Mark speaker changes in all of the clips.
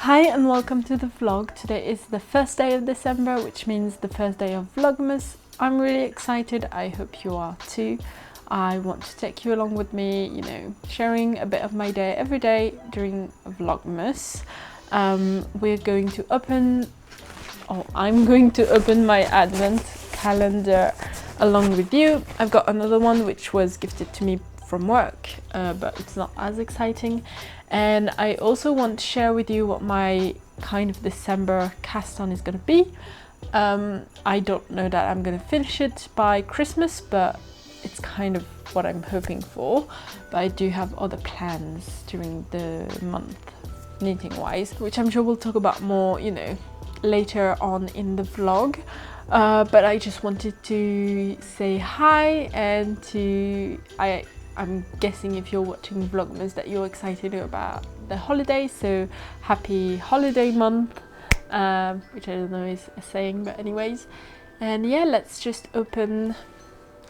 Speaker 1: Hi and welcome to the vlog. Today is the first day of December, which means the first day of Vlogmas. I'm really excited. I hope you are too. I want to take you along with me, you know, sharing a bit of my day every day during Vlogmas. We're going to open, or I'm going to open my advent calendar along with you. I've got another one which was gifted to me from work, but it's not as exciting. And I also want to share with you what my kind of December cast on is going to be. I don't know that I'm going to finish it by Christmas, but it's kind of what I'm hoping for. But I do have other plans during the month, knitting wise, which I'm sure we'll talk about more, you know, later on in the vlog. But I just wanted to say hi and I'm guessing if you're watching Vlogmas that you're excited about the holidays, so happy holiday month, which I don't know is a saying, but anyways. And yeah, let's just open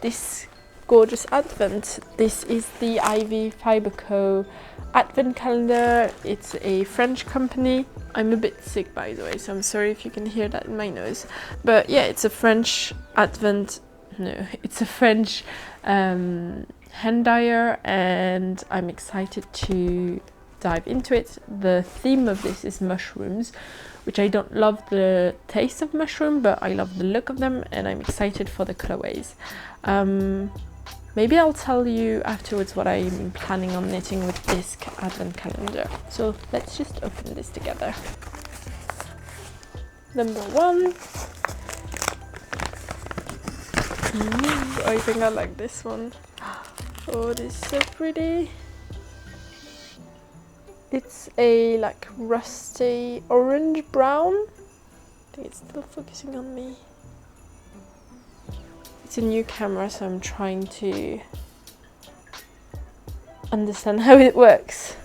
Speaker 1: this gorgeous advent. This is the Ivy Fiber Co advent calendar. It's a French company. I'm a bit sick, by the way, so I'm sorry if you can hear that in my nose. But yeah, it's a French advent, no, it's a French hand dyer, and I'm excited to dive into it. The theme of this is mushrooms, which I don't love the taste of mushroom, but I love the look of them, and I'm excited for the colorways. Maybe I'll tell you afterwards what I'm planning on knitting with this advent calendar. So let's just open this together. Number one. I think I like this one. Oh, this is so pretty. It's a like rusty orange brown. I think it's still focusing on me. It's a new camera, so I'm trying to understand how it works.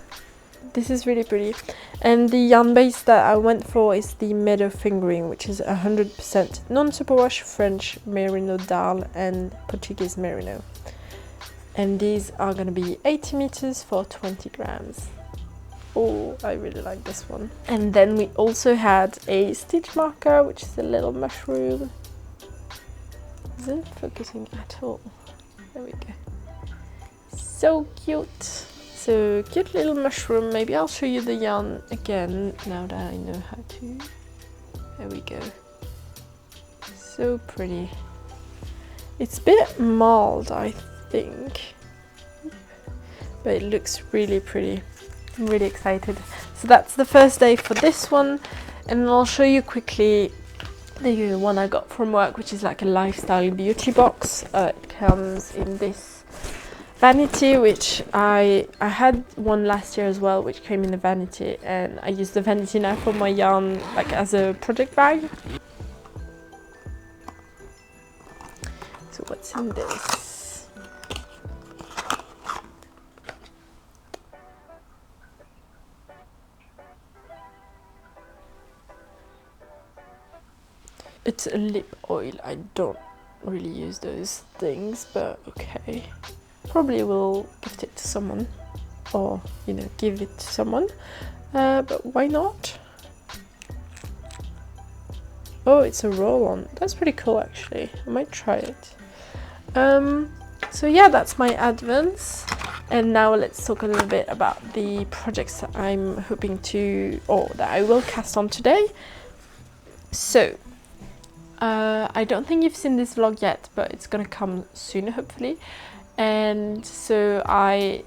Speaker 1: This is really pretty. And the yarn base that I went for is the Meadow Fingering, which is 100% non-superwash French Merino Dalle and Portuguese Merino. And these are going to be 80 meters for 20 grams. Oh, I really like this one. And then we also had a stitch marker, which is a little mushroom. Isn't focusing at all. There we go. So cute. So cute little mushroom. Maybe I'll show you the yarn again now that I know how to. There we go. So pretty. It's a bit mild, I think, but it looks really pretty. I'm really excited. So that's the first day for this one, and I'll show you quickly the one I got from work, which is like a lifestyle beauty box. It comes in this vanity, which I had one last year as well, which came in the vanity, and I use the vanity now for my yarn, like as a project bag. So what's in this? It's a lip oil. I don't really use those things, but okay. Probably will gift it to someone, or you know, give it to someone. But why not? Oh, it's a roll-on. That's pretty cool, actually. I might try it. So yeah, that's my advents. And now let's talk a little bit about the projects that I'm hoping to, or that I will cast on today. So, I don't think you've seen this vlog yet, but it's gonna come soon, hopefully. And so I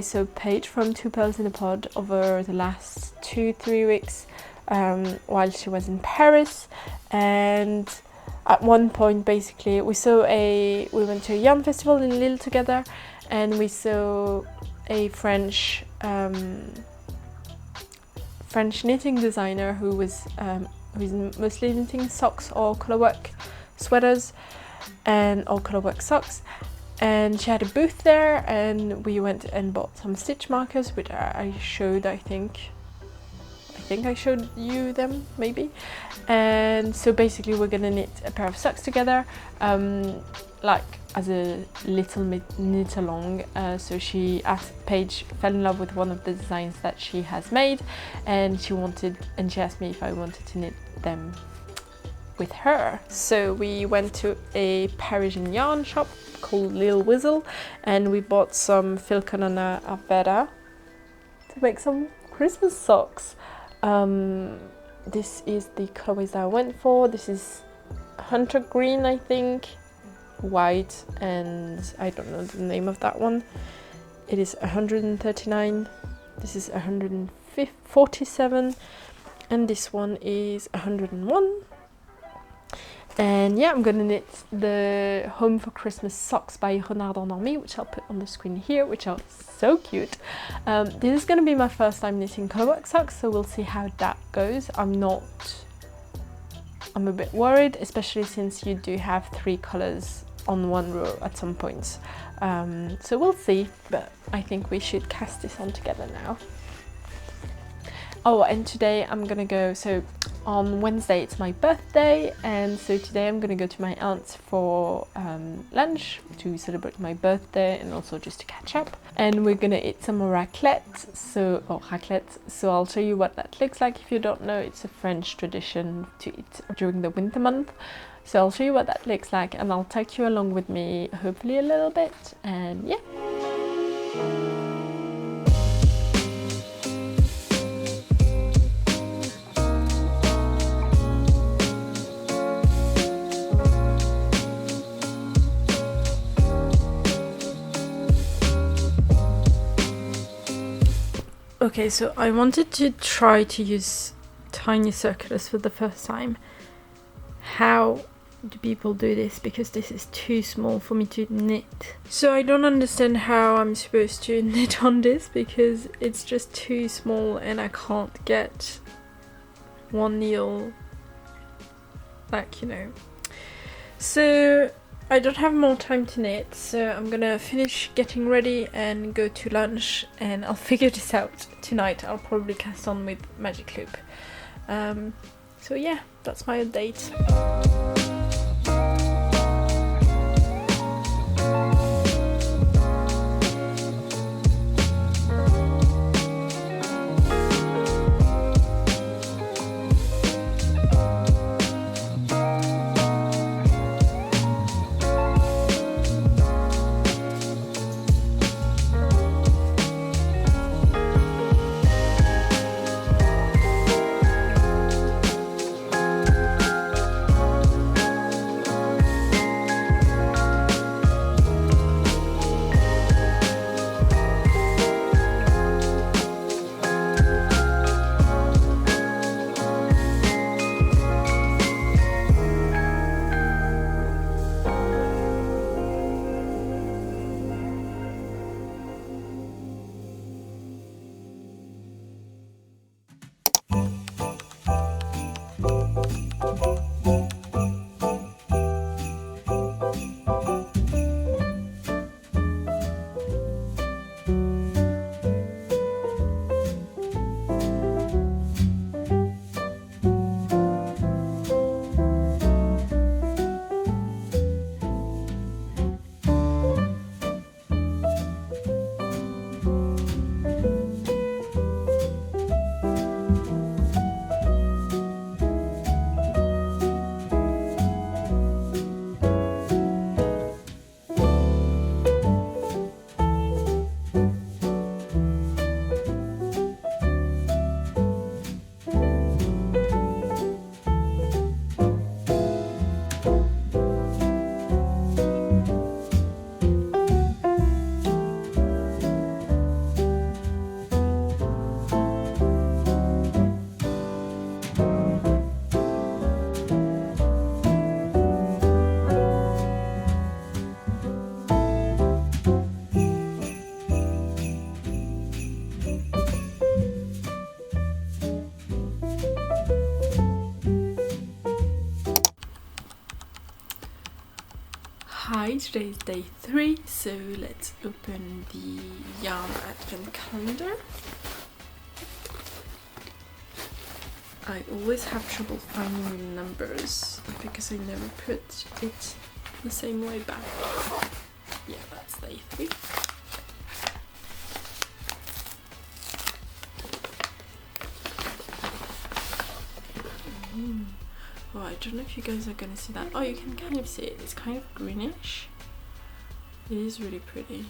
Speaker 1: sewed Paige from Two Pearls in a Pod over the last 2-3 weeks while she was in Paris. And at one point, basically, we went to a yarn festival in Lille together, and we saw a French knitting designer who's mostly knitting socks or colorwork sweaters or colorwork socks, and she had a booth there, and we went and bought some stitch markers, which I showed. I think I showed you them, maybe. And so basically we're gonna knit a pair of socks together, like as a little knit along. So she asked, Paige fell in love with one of the designs that she has made, and she asked me if I wanted to knit them with her. So we went to a Parisian yarn shop called Lil Whistle, and we bought some Filcolana Arwetta to make some Christmas socks. This is the colorways that I went for. This is hunter green, I think, white, and I don't know the name of that one. It is 139. This is 147, and this one is 101. And yeah, I'm gonna knit the Home for Christmas socks by Renarde Endormie, which I'll put on the screen here, which are so cute. This is gonna be my first time knitting colorwork socks, so we'll see how that goes. I'm a bit worried, especially since you do have 3 colors on one row at some points. So we'll see, but I think we should cast this on together now. Oh, and today I'm gonna go, so on Wednesday it's my birthday, and so today I'm gonna go to my aunt's for lunch to celebrate my birthday and also just to catch up. And we're gonna eat some raclette, so I'll show you what that looks like. If you don't know, it's a French tradition to eat during the winter month. So I'll show you what that looks like, and I'll take you along with me, hopefully a little bit, and yeah. Okay, so I wanted to try to use tiny circulars for the first time. How do people do this? Because this is too small for me to knit. So I don't understand how I'm supposed to knit on this, because it's just too small and I can't get one needle, like, you know. So I don't have more time to knit, so I'm gonna finish getting ready and go to lunch, and I'll figure this out tonight. I'll probably cast on with Magic Loop. So yeah, that's my update. Hi, today is day 3, so let's open the yarn advent calendar. I always have trouble finding the numbers because I never put it the same way back. Yeah, that's day 3. Oh, I don't know if you guys are gonna see that. Oh, you can kind of see it. It's kind of greenish. It is really pretty.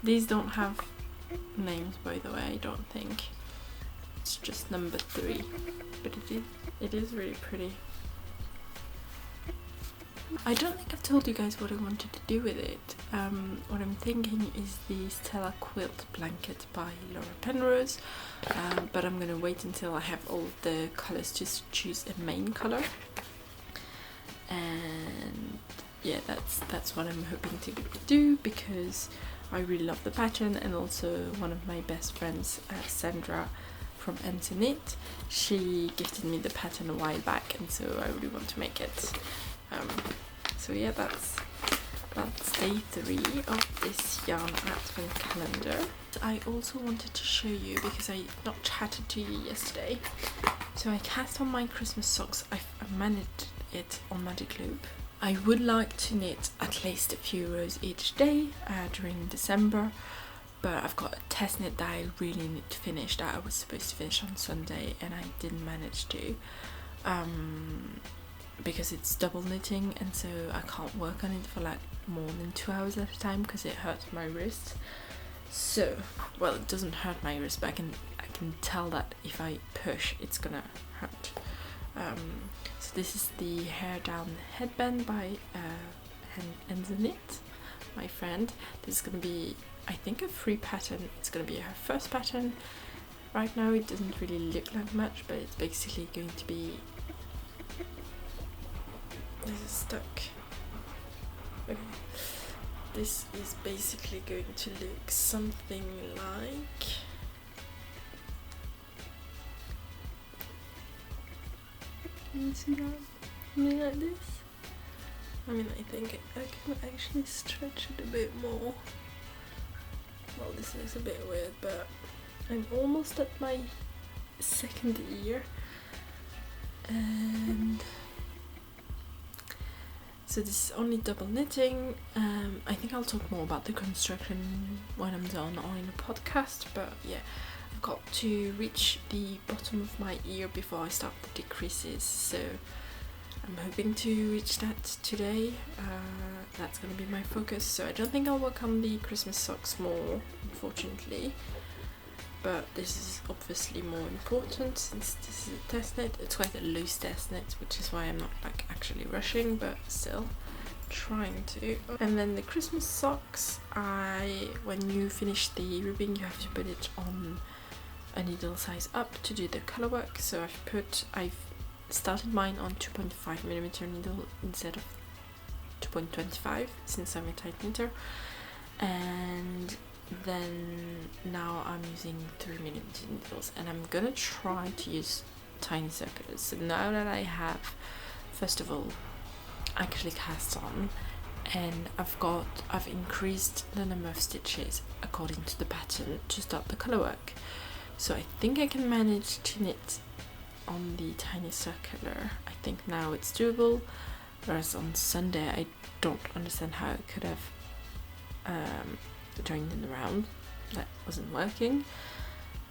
Speaker 1: These don't have names, by the way, I don't think. It's just number 3, but it is really pretty. I don't think I've told you guys what I wanted to do with it. What I'm thinking is the Stella Quilt blanket by Laura Penrose, but I'm gonna wait until I have all the colours to choose a main colour. And yeah, that's what I'm hoping to do, because I really love the pattern, and also one of my best friends, Sandra from Ensoknit, she gifted me the pattern a while back, and so I really want to make it. So yeah, that's day 3 of this yarn advent calendar. I also wanted to show you, because I not chatted to you yesterday, so I cast on my Christmas socks. I've managed it on Magic Loop. I would like to knit at least a few rows each day during December, but I've got a test knit that I really need to finish, that I was supposed to finish on Sunday and I didn't manage to, because it's double knitting, and so I can't work on it for like more than 2 hours at a time because it hurts my wrist. So, well, it doesn't hurt my wrist, but I can tell that if I push it's gonna hurt. So this is the Hair Down Headband by Ensoknit, my friend. This is gonna be, I think, a free pattern. It's gonna be her first pattern. Right now it doesn't really look like much, but it's basically going to be, this is stuck. Okay. This is basically going to look something like, can you see that? Something like this. I mean, I think I can actually stretch it a bit more. Well, this looks a bit weird, but I'm almost at my 2nd year, and so this is only double knitting. I think I'll talk more about the construction when I'm done or in a podcast, but yeah, I've got to reach the bottom of my ear before I start the decreases, so I'm hoping to reach that today. That's going to be my focus, so I don't think I'll work on the Christmas socks more, unfortunately, but this is obviously more important since this is a test knit. It's quite a loose test knit, which is why I'm not like actually rushing, but still trying to. And then the Christmas socks, when you finish the ribbing, you have to put it on a needle size up to do the color work. So I've started mine on 2.5mm needle instead of 2.25 since I'm a tight knitter, and then now I'm using 3mm needles, and I'm gonna try to use tiny circulars. So now that I have, first of all, actually cast on, and I've increased the number of stitches according to the pattern to start the color work, so I think I can manage to knit on the tiny circular. I think now it's doable, whereas on Sunday I don't understand how I could have joined in the round. That wasn't working,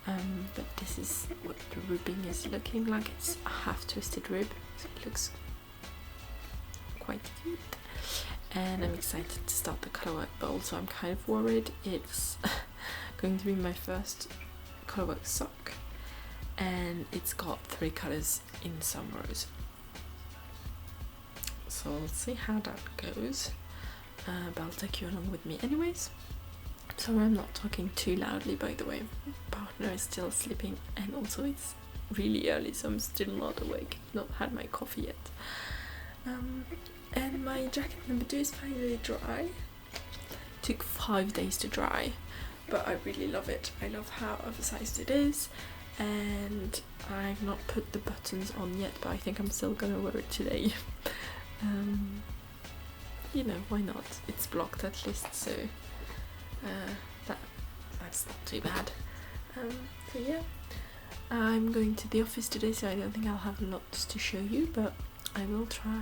Speaker 1: but this is what the ribbing is looking like. It's a half twisted rib, so it looks quite cute, and I'm excited to start the colour work, but also I'm kind of worried it's going to be my first colour work sock, and it's got 3 colours in some rows, so we'll see how that goes, but I'll take you along with me anyways. Sorry I'm not talking too loudly, by the way, my partner is still sleeping, and also it's really early, so I'm still not awake, not had my coffee yet. And my jacket number 2 is finally dry. Took 5 days to dry, but I really love it. I love how oversized it is, and I've not put the buttons on yet, but I think I'm still gonna wear it today. You know, why not? It's blocked at least, so that's not too bad. So yeah, I'm going to the office today, so I don't think I'll have lots to show you, but I will try.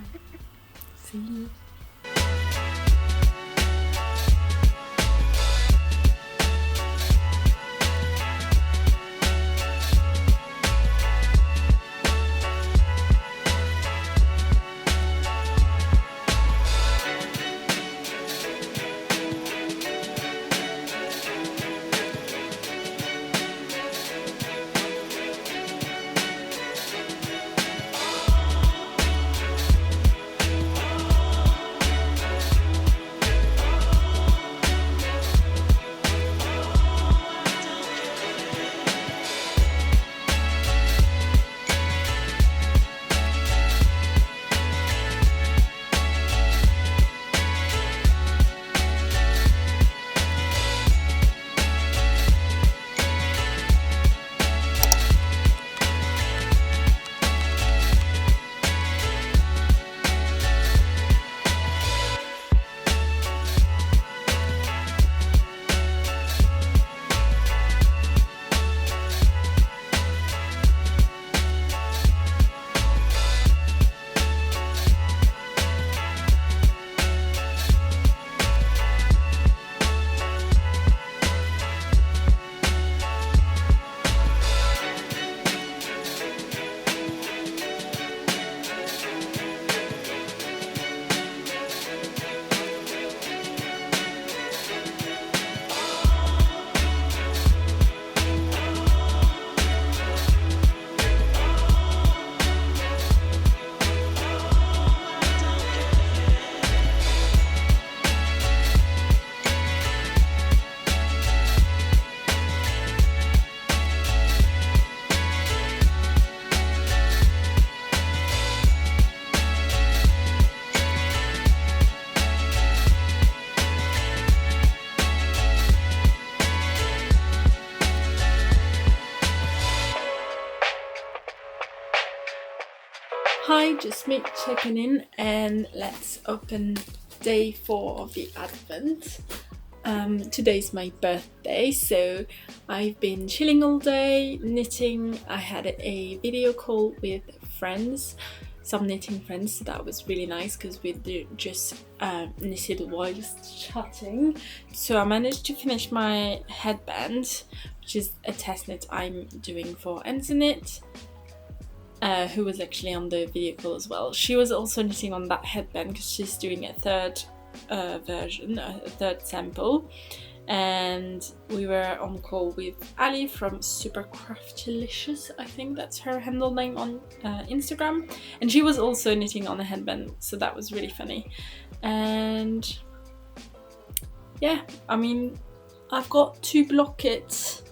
Speaker 1: See you. Hi, just me checking in, and let's open day 4 of the Advent. Today's my birthday, so I've been chilling all day, knitting. I had a video call with friends, some knitting friends, so that was really nice because we just knitted whilst chatting. So I managed to finish my headband, which is a test knit I'm doing for Ensoknit, who was actually on the video call as well. She was also knitting on that headband because she's doing a third version, a third sample, and we were on call with Ali from Supercraftilicious, I think that's her handle name on Instagram, and she was also knitting on a headband, so that was really funny. And yeah, I mean, I've got to block it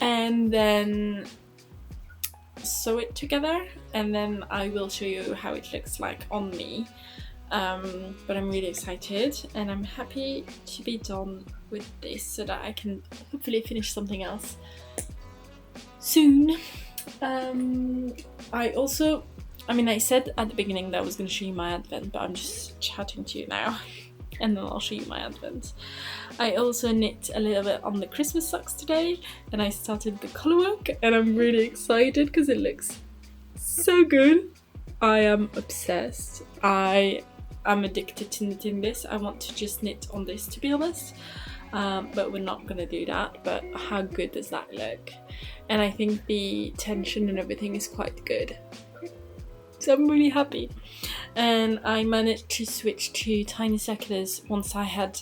Speaker 1: and then sew it together, and then I will show you how it looks like on me. But I'm really excited and I'm happy to be done with this so that I can hopefully finish something else soon. I said at the beginning that I was going to show you my advent, but I'm just chatting to you now and then I'll show you my advent. I also knit a little bit on the Christmas socks today, and I started the colourwork, and I'm really excited because it looks so good. I am obsessed. I'm addicted to knitting this. I want to just knit on this, to be honest, but we're not gonna do that. But how good does that look? And I think the tension and everything is quite good, so I'm really happy. And I managed to switch to tiny circulars once I had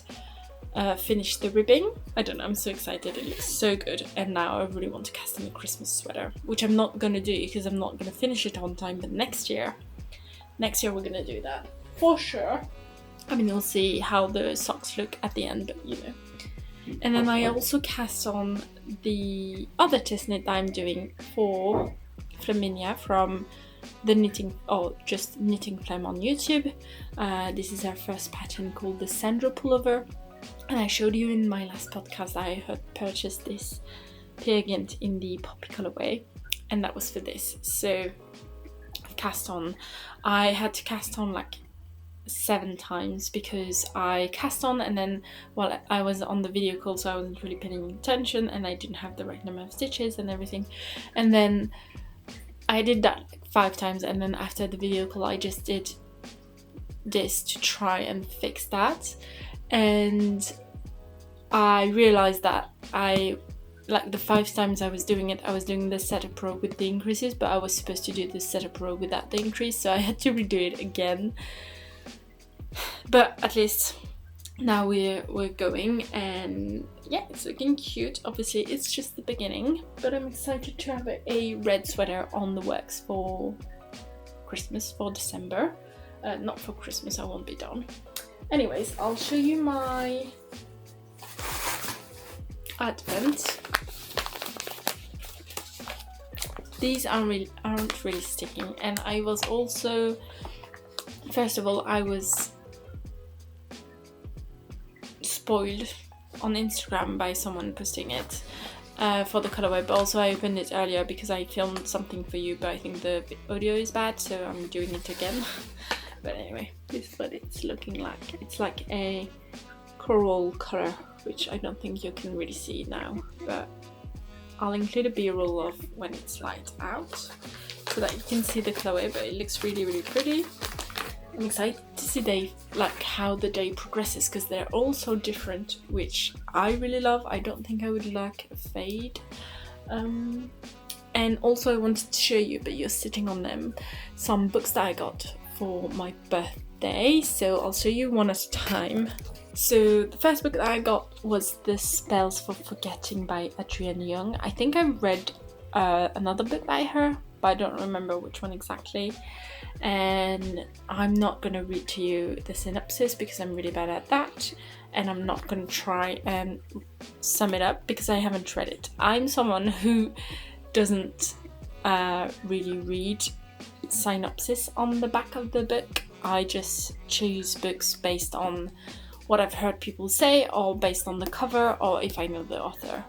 Speaker 1: finished the ribbing. I don't know, I'm so excited, it looks so good. And now I really want to cast on a Christmas sweater, which I'm not gonna do because I'm not gonna finish it on time, but next year we're gonna do that for sure. I mean, you'll see how the socks look at the end, but you know. And then I also cast on the other test knit I'm doing for Flaminia from the knitting, or just Knitting Flam on YouTube. This is our first pattern called the Sandra pullover, and I showed you in my last podcast I had purchased this Cardigan in the poppy colorway, and that was for this. So I've cast on. I had to cast on like 7 times because I cast on and then I was on the video call, so I wasn't really paying attention and I didn't have the right number of stitches and everything, and then I did that like 5 times, and then after the video call I just did this to try and fix that, and I realized that the 5 times I was doing it, I was doing the setup row with the increases, but I was supposed to do the setup row without the increase, so I had to redo it again. But at least now we're going, and yeah, it's looking cute. Obviously it's just the beginning, but I'm excited to have a red sweater on the works for Christmas, for December. Not for Christmas, I won't be done. Anyways, I'll show you my advent. These aren't really sticking, and I was also, first of all, I was spoiled on Instagram by someone posting it for the colorway, but also I opened it earlier because I filmed something for you, but I think the audio is bad, so I'm doing it again. But anyway, this is what it's looking like. It's like a coral color, which I don't think you can really see now, but I'll include a b-roll of when it's light out so that you can see the colorway, but it looks really, really pretty. I'm excited to see how the day progresses, because they're all so different, which I really love. I don't think I would like a fade. And also I wanted to show you, but you're sitting on them, some books that I got for my birthday, so I'll show you one at a time. So the first book that I got was The Spells for Forgetting by Adrienne Young. I think I read another book by her, but I don't remember which one exactly. And I'm not going to read to you the synopsis because I'm really bad at that, and I'm not going to try and sum it up because I haven't read it. I'm someone who doesn't really read synopsis on the back of the book. I just choose books based on what I've heard people say, or based on the cover, or if I know the author,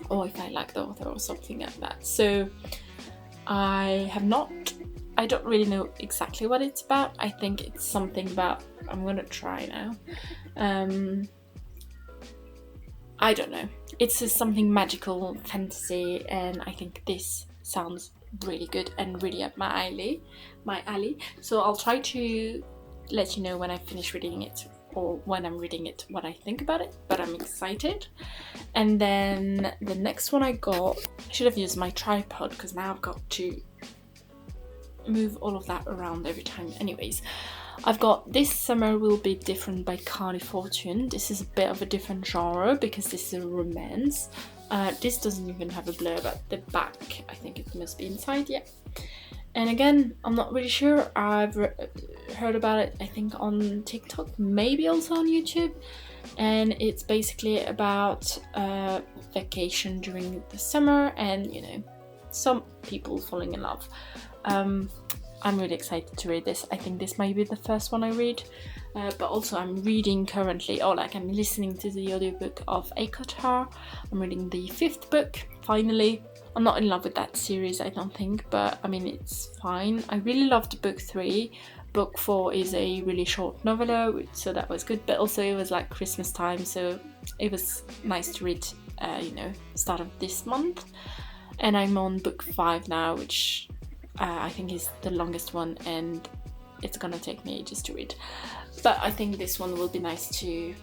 Speaker 1: or if I like the author or something like that. So I have not I don't really know exactly what it's about. I think it's something about, I'm gonna try now. I don't know. It's something magical, fantasy, and I think this sounds really good and really up my alley. So I'll try to let you know when I finish reading it, or when I'm reading it, what I think about it, but I'm excited. And then the next one I got, I should have used my tripod because now I've got to move all of that around every time. Anyways, I've got This Summer Will Be Different by Carly Fortune. This is a bit of a different genre because this is a romance. This doesn't even have a blurb at the back. I think it must be inside, yeah. And again, I'm not really sure. I've heard about it, I think, on TikTok, maybe also on YouTube. And it's basically about vacation during the summer and, you know, some people falling in love. I'm really excited to read this. I think this might be the first one I read. But also I'm reading currently, or like I'm listening to the audiobook of ACOTAR. I'm reading the 5th book, finally. I'm not in love with that series, I don't think, but I mean, it's fine. I really loved book 3. Book 4 is a really short novella, so that was good, but also it was like Christmas time, so it was nice to read, you know, start of this month. And I'm on book 5 now, which I think is the longest one, and it's gonna take me ages to read. But I think this one will be nice to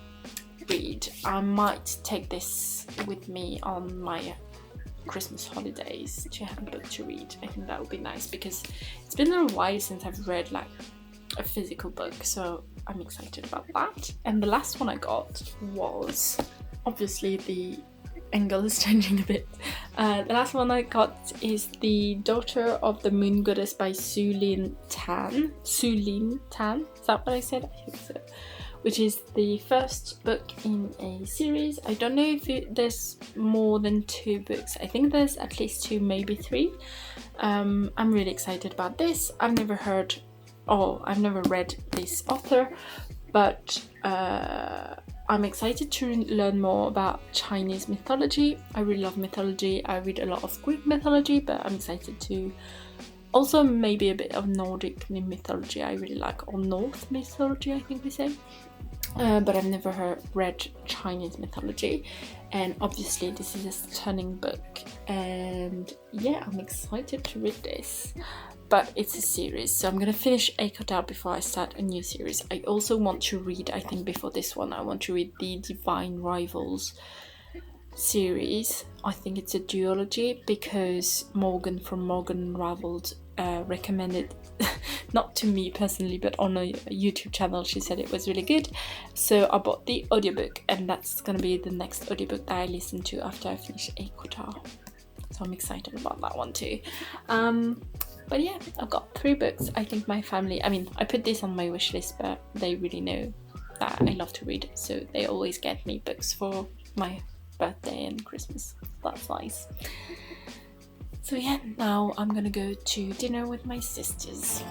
Speaker 1: read. I might take this with me on my Christmas holidays to have a book to read. I think that would be nice because it's been a while since I've read like a physical book, so I'm excited about that. And the last one I got was, obviously the angle is changing a bit. The last one I got is The Daughter of the Moon Goddess by Su-Lin Tan. Su-Lin Tan, is that what I said? I think so. Which is the first book in a series. I don't know if there's more than 2 books. I think there's at least 2, maybe 3. I'm really excited about this. I've never read this author, but I'm excited to learn more about Chinese mythology. I really love mythology. I read a lot of Greek mythology, but I'm excited to also maybe a bit of Nordic mythology. I really like, or North mythology, I think we say. But I've never read Chinese mythology, and obviously this is a stunning book, and yeah, I'm excited to read this. But it's a series, so I'm gonna finish ACOTAR before I start a new series. I also want to read, I think before this one, I want to read the Divine Rivals series. I think it's a duology because Morgan from Morgan Unraveled recommended, not to me personally, but on a YouTube channel, she said it was really good. So I bought the audiobook, and that's gonna be the next audiobook that I listen to after I finish ACOTAR. So I'm excited about that one too. But yeah, I've got 3 books. I think my family, I mean, I put this on my wish list, but they really know that I love to read, so they always get me books for my birthday and Christmas. That's nice. So yeah, now I'm gonna go to dinner with my sisters.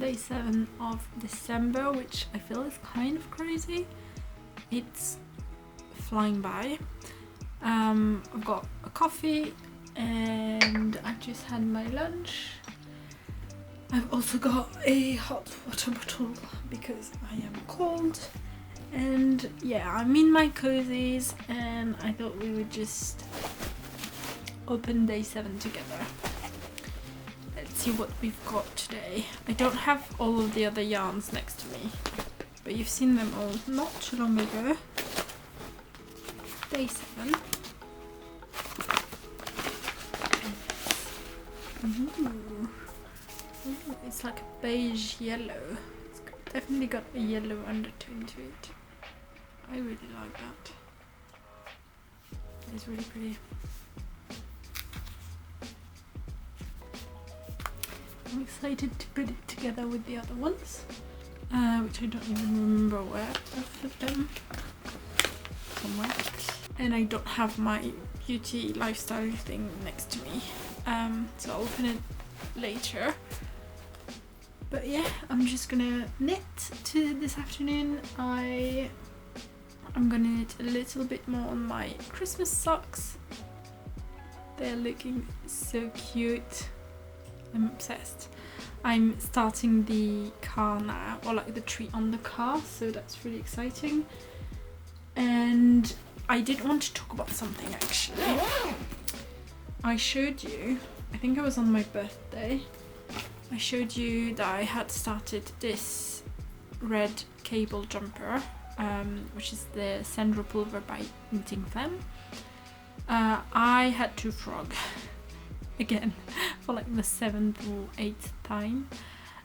Speaker 1: day 7 of December, which I feel is kind of crazy. It's flying by. I've got a coffee and I just had my lunch. I've also got a hot water bottle because I am cold. And yeah, I'm in my cozies and I thought we would just open day 7 together. Let's see what we've got today. I don't have all of the other yarns next to me, but you've seen them all not too long ago. Day 7. Ooh. Ooh, it's like a beige yellow. It's definitely got a yellow undertone to it. I really like that. It's really pretty. I'm excited to put it together with the other ones, which I don't even remember where I've put them. Somewhere. And I don't have my beauty lifestyle thing next to me, so I'll open it later. But yeah, I'm just gonna knit to this afternoon. I'm gonna knit a little bit more on my Christmas socks. They're looking so cute. I'm obsessed. I'm starting the car now, or like the tree on the car, so that's really exciting. And I did want to talk about something actually. I showed you, I think it was on my birthday, I showed you that I had started this red cable jumper, which is the Sandro Pulver by Knitting Femme. I had to frog again for like the 7th or 8th time.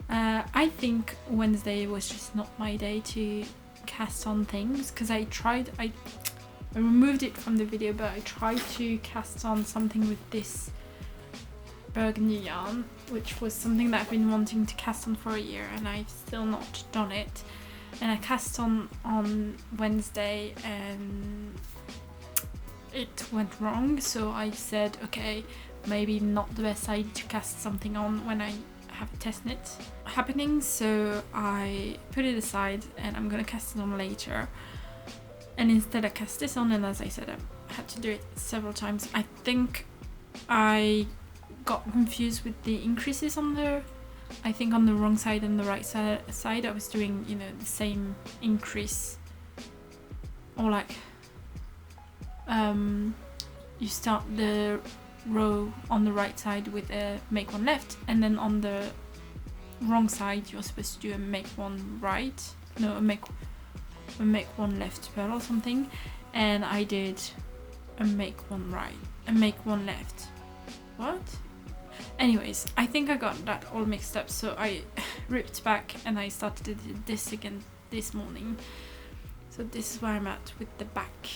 Speaker 1: I think Wednesday was just not my day to cast on things, because I removed it from the video, but I tried to cast on something with this burgundy yarn, which was something that I've been wanting to cast on for a year and I've still not done it. And I cast on Wednesday and it went wrong, so I said okay, maybe not the best idea to cast something on when I have a test knit happening, so I put it aside and I'm gonna cast it on later. And instead I cast this on, and as I said, I had to do it several times. I think I got confused with the increases on the, I think on the wrong side and the right side I was doing, you know, the same increase, or like you start the row on the right side with a make one left, and then on the wrong side you're supposed to do a make one right, no, a make one left purl or something, and I did a make one right, a make one left. What? Anyways, I think I got that all mixed up, so I ripped back and I started this again this morning. So this is where I'm at with the back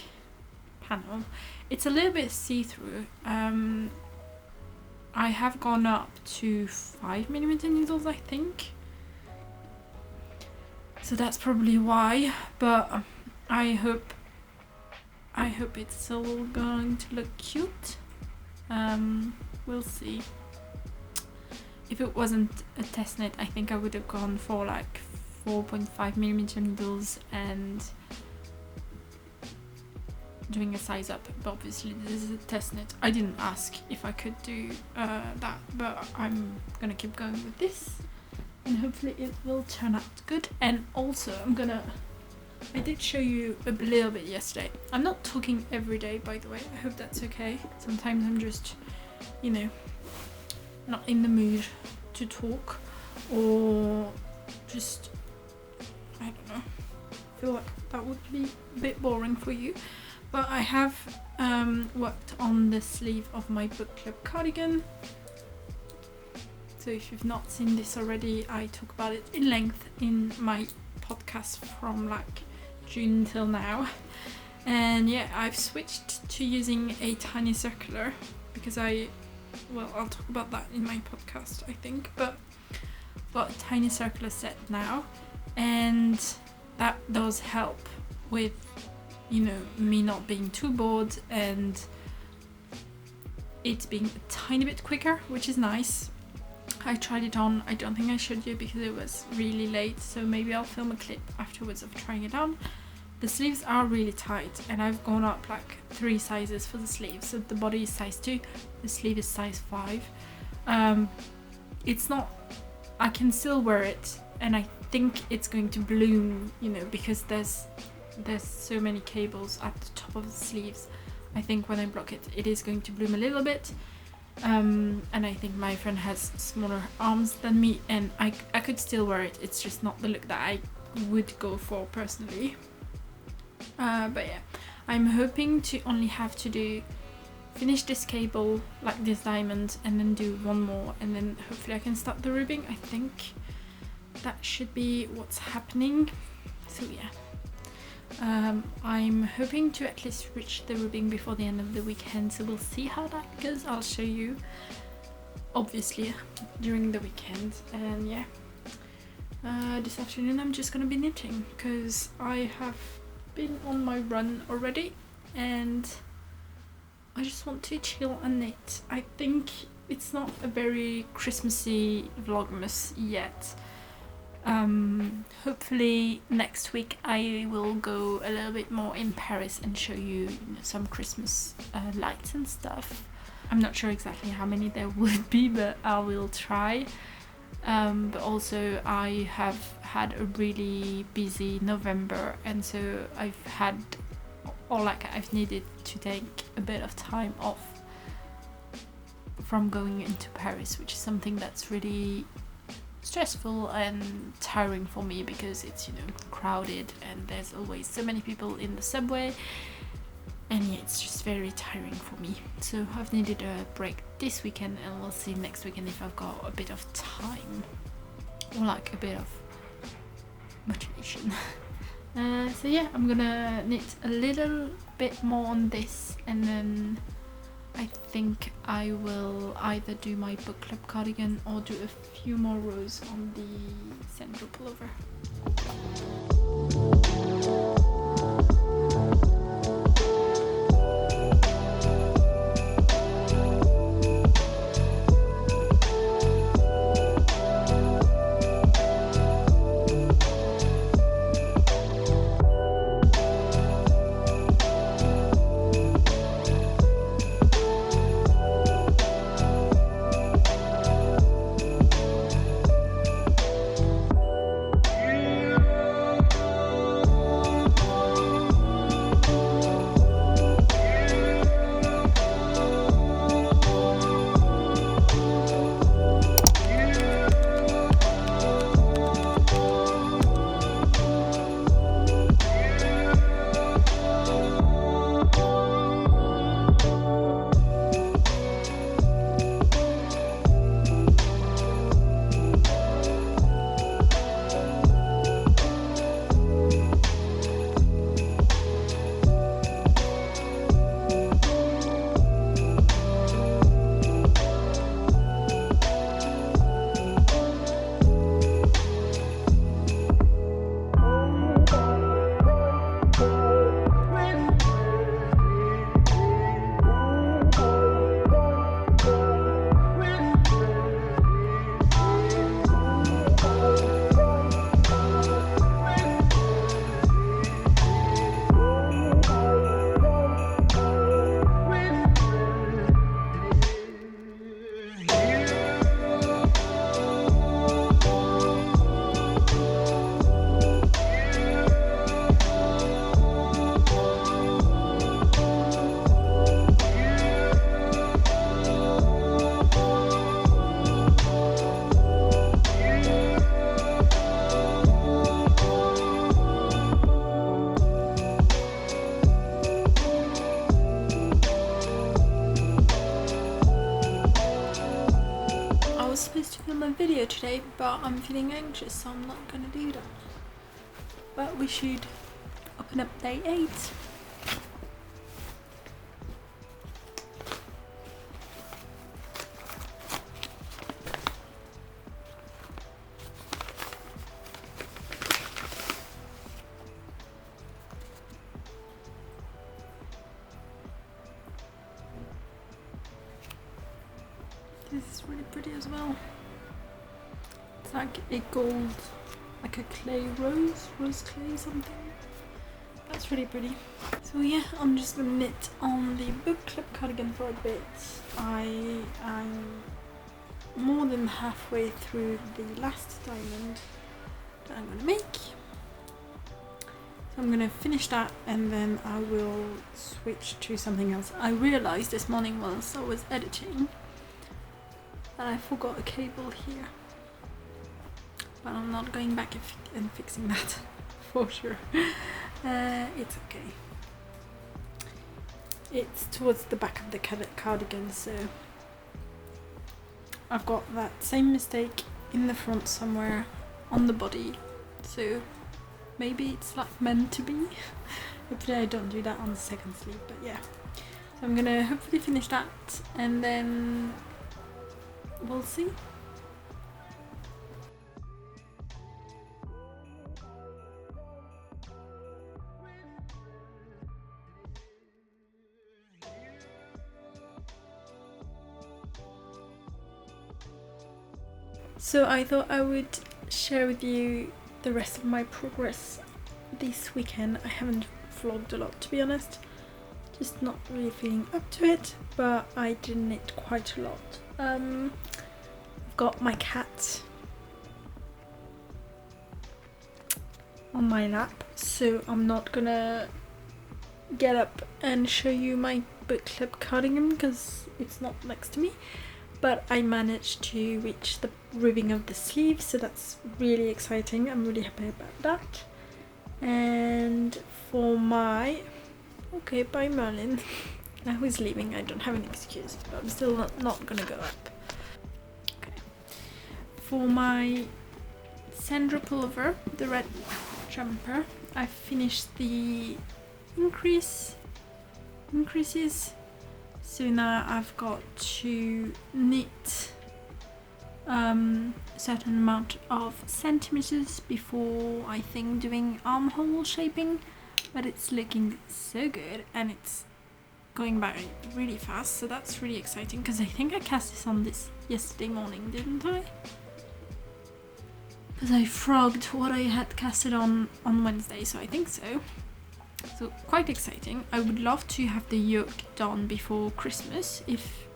Speaker 1: panel. It's a little bit see-through. I have gone up to 5mm needles, I think. So that's probably why, but I hope it's still going to look cute. We'll see. If it wasn't a test knit, I think I would have gone for like 4.5mm needles and doing a size up, but obviously this is a test knit. I didn't ask if I could do that, but I'm gonna keep going with this and hopefully it will turn out good. And also I did show you a little bit yesterday. I'm not talking every day, by the way, I hope that's okay. Sometimes I'm just, you know, not in the mood to talk, or just, I don't know, feel like that would be a bit boring for you. But I have worked on the sleeve of my book club cardigan. So if you've not seen this already, I talk about it in length in my podcast from like June till now. And yeah, I've switched to using a tiny circular because well, I'll talk about that in my podcast, I think, but I've got a tiny circular set now, and that does help with, you know, me not being too bored and it being a tiny bit quicker, which is nice. I tried it on. I don't think I showed you because it was really late, so maybe I'll film a clip afterwards of trying it on. The sleeves are really tight, and I've gone up like 3 sizes for the sleeves. So the body is size 2, the sleeve is size 5. It's not, I can still wear it, and I think it's going to bloom, you know, because there's so many cables at the top of the sleeves. I think when I block it, it is going to bloom a little bit. And I think my friend has smaller arms than me, and I could still wear it. It's just not the look that I would go for personally. But yeah, I'm hoping to only have to finish this cable, like this diamond, and then do one more, and then hopefully I can start the ribbing. I think that should be what's happening. So yeah, I'm hoping to at least reach the ribbing before the end of the weekend, so we'll see how that goes. I'll show you obviously during the weekend. And yeah, this afternoon I'm just gonna be knitting because I have been on my run already and I just want to chill and knit. I think it's not a very Christmassy Vlogmas yet. Hopefully next week I will go a little bit more in Paris and show you, some Christmas lights and stuff. I'm not sure exactly how many there would be, but I will try. But also I have had a really busy November, and so I've needed to take a bit of time off from going into Paris, which is something that's really stressful and tiring for me because it's, crowded and there's always so many people in the subway, and yeah, it's just very tiring for me. So I've needed a break this weekend, and we'll see next weekend if I've got a bit of time or like a bit of motivation. So yeah, I'm gonna knit a little bit more on this, and then I think I will either do my book club cardigan or do a few more rows on the central pullover. Video today, but I'm feeling anxious, so I'm not gonna do that. But we should open up day 8. This is really pretty as well. It's like a gold, like a clay rose clay something. That's really pretty. So yeah, I'm just gonna knit on the book clip cardigan for a bit. I'm more than halfway through the last diamond that I'm gonna make. So I'm gonna finish that and then I will switch to something else. I realized this morning whilst I was editing that I forgot a cable here. But I'm not going back and fixing that for sure. It's okay. It's towards the back of the cardigan, so I've got that same mistake in the front somewhere on the body, so maybe it's like meant to be. Hopefully I don't do that on the second sleeve, but yeah. So I'm gonna hopefully finish that and then we'll see. So I thought I would share with you the rest of my progress this weekend. I haven't vlogged a lot, to be honest. Just not really feeling up to it, but I did knit quite a lot. I've got my cat on my lap, so I'm not gonna get up and show you my book clip cardigan because it's not next to me. But I managed to reach the ribbing of the sleeve, so that's really exciting. I'm really happy about that. And for my... Okay, bye Merlin. Now he's leaving, I don't have an excuse, but I'm still not gonna go up. Okay. For my Sandra pullover, the red jumper, I finished the increases. So now I've got to knit a certain amount of centimeters before I think doing armhole shaping, but it's looking so good and it's going by really fast, so that's really exciting because I think I cast this on yesterday morning, didn't I? Because I frogged what I had casted on Wednesday, so I think so. So quite exciting. I would love to have the yoke done before Christmas if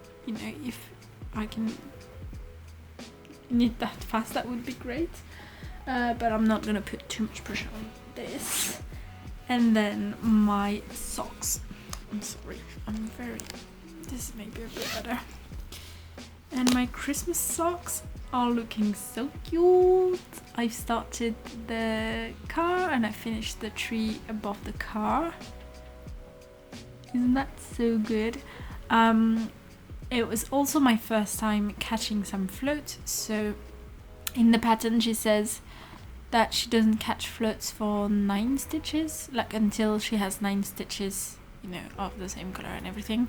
Speaker 1: I can knit that fast, that would be great. But I'm not gonna put too much pressure on this. And then my socks. I'm sorry, this may be a bit better. And my Christmas socks are looking so cute. I've started the car and I finished the tree above the car. Isn't that so good? It was also my first time catching some floats, so in the pattern she says that she doesn't catch floats for 9 stitches, like until she has 9 stitches, of the same color and everything.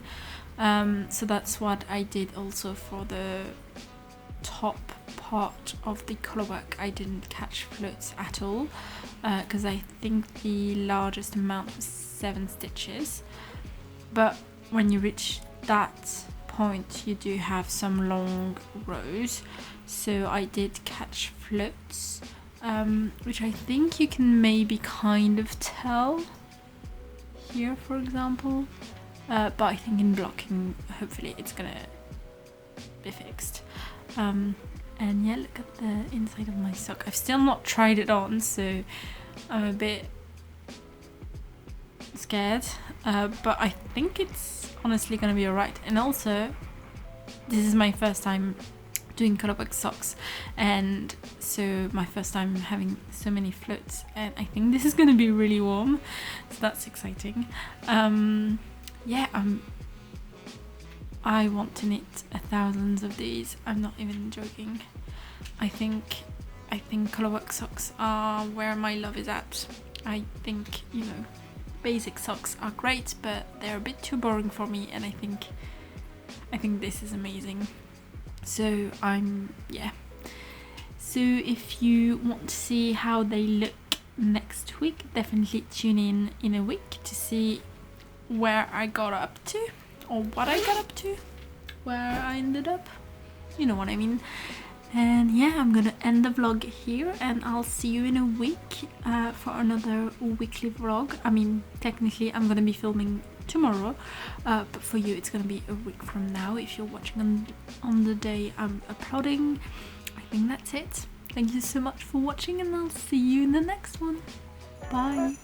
Speaker 1: So that's what I did also for the top part of the colorwork. I didn't catch floats at all because I think the largest amount was 7 stitches, but when you reach that point you do have some long rows, so I did catch floats, which I think you can maybe kind of tell here, for example, but I think in blocking hopefully it's gonna be fixed. And yeah, look at the inside of my sock. I've still not tried it on, so I'm a bit scared, but I think it's honestly gonna be alright. And also this is my first time doing colorwork socks, and so my first time having so many floats, and I think this is gonna be really warm, so that's exciting. Yeah, I want to knit 1,000 of these. I'm not even joking. I think colorwork socks are where my love is at. I think, basic socks are great, but they're a bit too boring for me, and I think this is amazing. So so if you want to see how they look next week, definitely tune in a week to see where I got up to, or what I got up to, where I ended up, you know what I mean. And yeah, I'm gonna end the vlog here, and I'll see you in a week for another weekly vlog. I mean, technically I'm gonna be filming tomorrow, but for you it's gonna be a week from now if you're watching on the day I'm uploading. I think that's it. Thank you so much for watching, and I'll see you in the next one. Bye.